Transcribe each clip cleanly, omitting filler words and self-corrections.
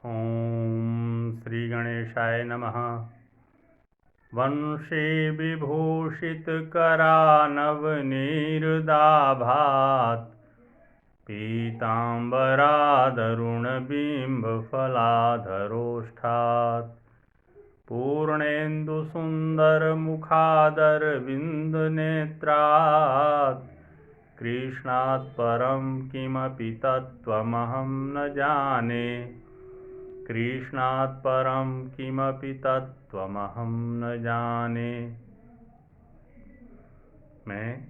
ॐ श्रीगणेशाय नमः। वंशे विभूषितकरानवनीर्दाभात् पीताम्बरादरुणबिम्बफलाधरोष्ठात् पूर्णेन्दुसुन्दरमुखादरविन्दनेत्रात् कृष्णात् परं किमपि तत्त्वमहं न जाने। कृष्णात् परं किमपि तत्त्वमहं न जाने। मैं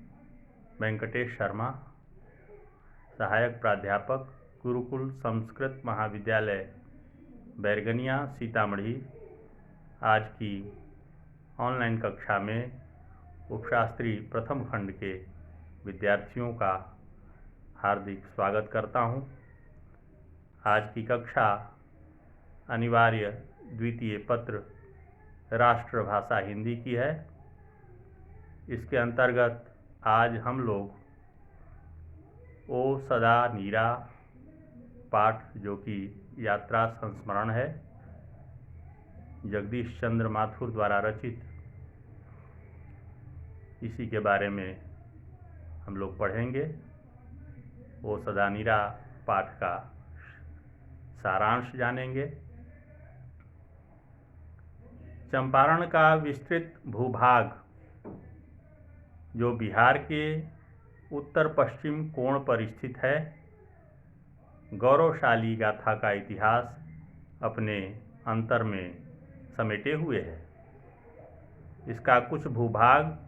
वेंकटेश शर्मा, सहायक प्राध्यापक, गुरुकुल संस्कृत महाविद्यालय बैरगनिया सीतामढ़ी, आज की ऑनलाइन कक्षा में उपशास्त्री प्रथम खंड के विद्यार्थियों का हार्दिक स्वागत करता हूं। आज की कक्षा अनिवार्य द्वितीय पत्र राष्ट्रभाषा हिंदी की है। इसके अंतर्गत आज हम लोग ओ सदा नीरा पाठ, जो कि यात्रा संस्मरण है, जगदीश चंद्र माथुर द्वारा रचित, इसी के बारे में हम लोग पढ़ेंगे। ओ सदा नीरा पाठ का सारांश जानेंगे। चंपारण का विस्तृत भूभाग, जो बिहार के उत्तर पश्चिम कोण पर स्थित है, गौरवशाली गाथा का इतिहास अपने अंतर में समेटे हुए है। इसका कुछ भूभाग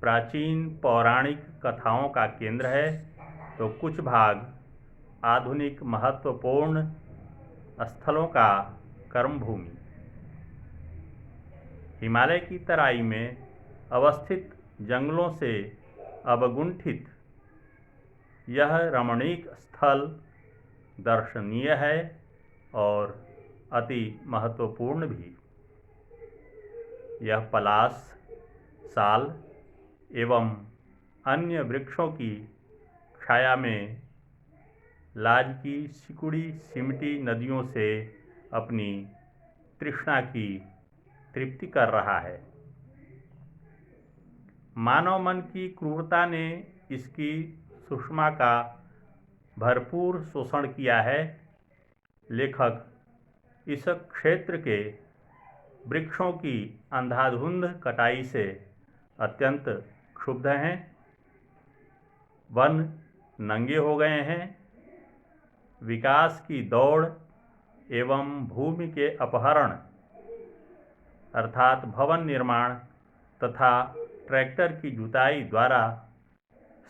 प्राचीन पौराणिक कथाओं का केंद्र है, तो कुछ भाग आधुनिक महत्वपूर्ण स्थलों का कर्मभूमि। हिमालय की तराई में अवस्थित जंगलों से अवगुंठित यह रमणीक स्थल दर्शनीय है और अति महत्वपूर्ण भी। यह पलाश, साल एवं अन्य वृक्षों की छाया में लाज की सिकुड़ी सिमटी नदियों से अपनी तृष्णा की तृप्ति कर रहा है। मानव मन की क्रूरता ने इसकी सुषमा का भरपूर शोषण किया है। लेखक इस क्षेत्र के वृक्षों की अंधाधुंध कटाई से अत्यंत क्षुब्ध हैं। वन नंगे हो गए हैं। विकास की दौड़ एवं भूमि के अपहरण अर्थात भवन निर्माण तथा ट्रैक्टर की जुताई द्वारा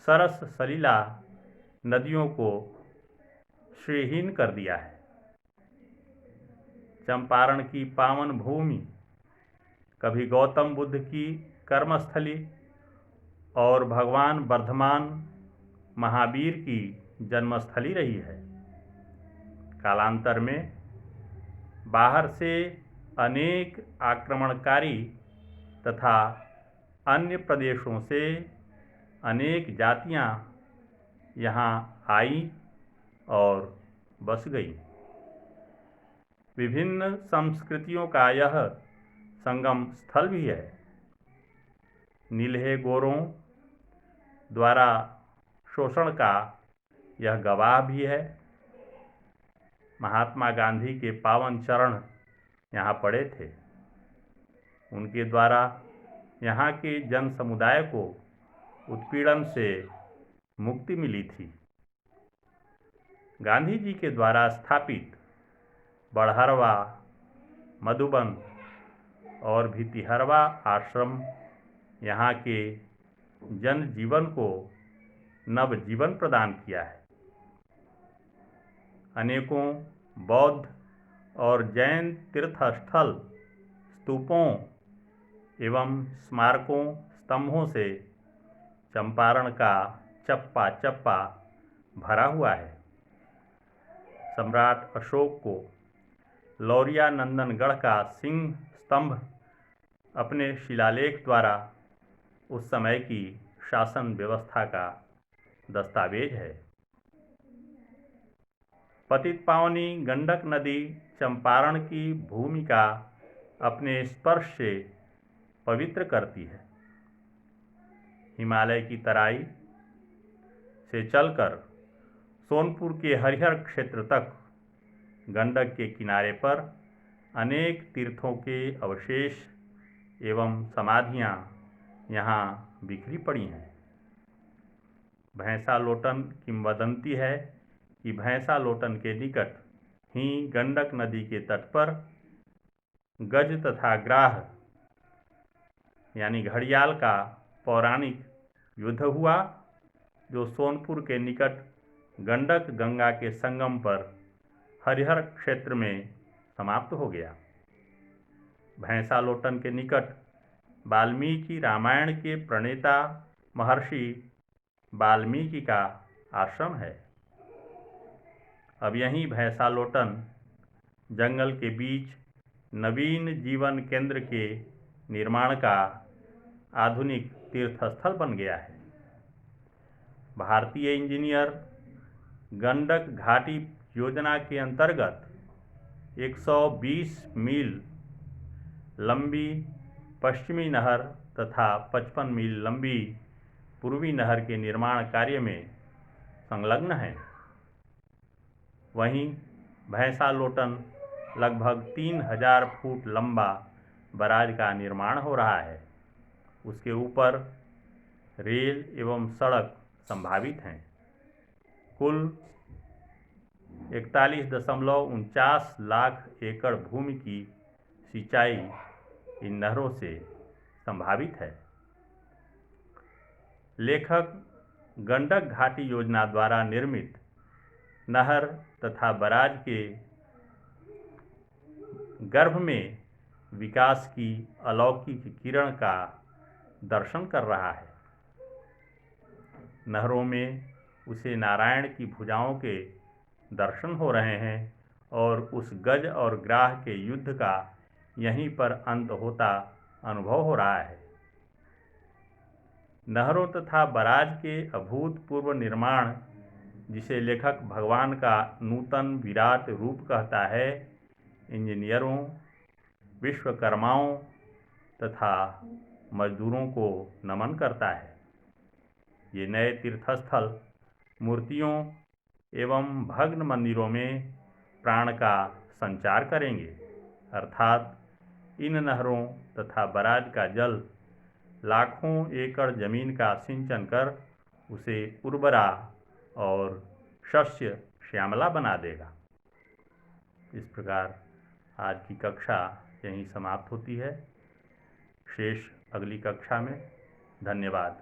सरस सलीला नदियों को श्रीहीन कर दिया है। चंपारण की पावन भूमि कभी गौतम बुद्ध की कर्मस्थली और भगवान वर्धमान महावीर की जन्मस्थली रही है। कालांतर में बाहर से अनेक आक्रमणकारी तथा अन्य प्रदेशों से अनेक जातियां यहाँ आईं और बस गईं। विभिन्न संस्कृतियों का यह संगम स्थल भी है। नील्हे गोरों द्वारा शोषण का यह गवाह भी है। महात्मा गांधी के पावन चरण यहाँ पड़े थे। उनके द्वारा यहाँ के जन समुदाय को उत्पीड़न से मुक्ति मिली थी। गांधी जी के द्वारा स्थापित बड़हरवा, मधुबन और भितिहरवा आश्रम यहाँ के जन जीवन को नव जीवन प्रदान किया है। अनेकों बौद्ध और जैन तीर्थस्थल, स्तूपों एवं स्मारकों, स्तंभों से चंपारण का चप्पा चप्पा भरा हुआ है। सम्राट अशोक को लौरिया नंदनगढ़ का सिंह स्तंभ अपने शिलालेख द्वारा उस समय की शासन व्यवस्था का दस्तावेज है। पतित पावनी गंडक नदी चंपारण की भूमिका अपने स्पर्श से पवित्र करती है। हिमालय की तराई से चलकर सोनपुर के हरिहर क्षेत्र तक गंडक के किनारे पर अनेक तीर्थों के अवशेष एवं समाधियां यहाँ बिखरी पड़ी हैं। भैंसालोटन किंवदंती है कि भैंसालोटन के निकट ही गंडक नदी के तट पर गज तथा ग्राह यानी घड़ियाल का पौराणिक युद्ध हुआ, जो सोनपुर के निकट गंडक गंगा के संगम पर हरिहर क्षेत्र में समाप्त हो गया। भैंसालोटन के निकट वाल्मीकि रामायण के प्रणेता महर्षि वाल्मीकि का आश्रम है। अब यहीं भैंसालोटन जंगल के बीच नवीन जीवन केंद्र के निर्माण का आधुनिक तीर्थस्थल बन गया है। भारतीय इंजीनियर गंडक घाटी योजना के अंतर्गत 120 मील लंबी पश्चिमी नहर तथा 55 मील लंबी पूर्वी नहर के निर्माण कार्य में संलग्न हैं। वहीं भैंसालोटन लगभग 3000 फुट लंबा बराज का निर्माण हो रहा है। उसके ऊपर रेल एवं सड़क संभावित हैं। कुल 41.49 लाख एकड़ भूमि की सिंचाई इन नहरों से संभावित है। लेखक गंडक घाटी योजना द्वारा निर्मित नहर तथा बराज के गर्भ में विकास की अलौकिक किरण का दर्शन कर रहा है। नहरों में उसे नारायण की भुजाओं के दर्शन हो रहे हैं और उस गज और ग्राह के युद्ध का यहीं पर अंत होता अनुभव हो रहा है। नहरों तथा बराज के अभूतपूर्व निर्माण, जिसे लेखक भगवान का नूतन विराट रूप कहता है, इंजीनियरों, विश्वकर्माओं तथा मजदूरों को नमन करता है। ये नए तीर्थस्थल मूर्तियों एवं भग्न मंदिरों में प्राण का संचार करेंगे, अर्थात इन नहरों तथा बराज का जल लाखों एकड़ जमीन का सिंचन कर उसे उर्वरा और शस्य श्यामला बना देगा। इस प्रकार आज की कक्षा यहीं समाप्त होती है। शेष अगली कक्षा में। धन्यवाद।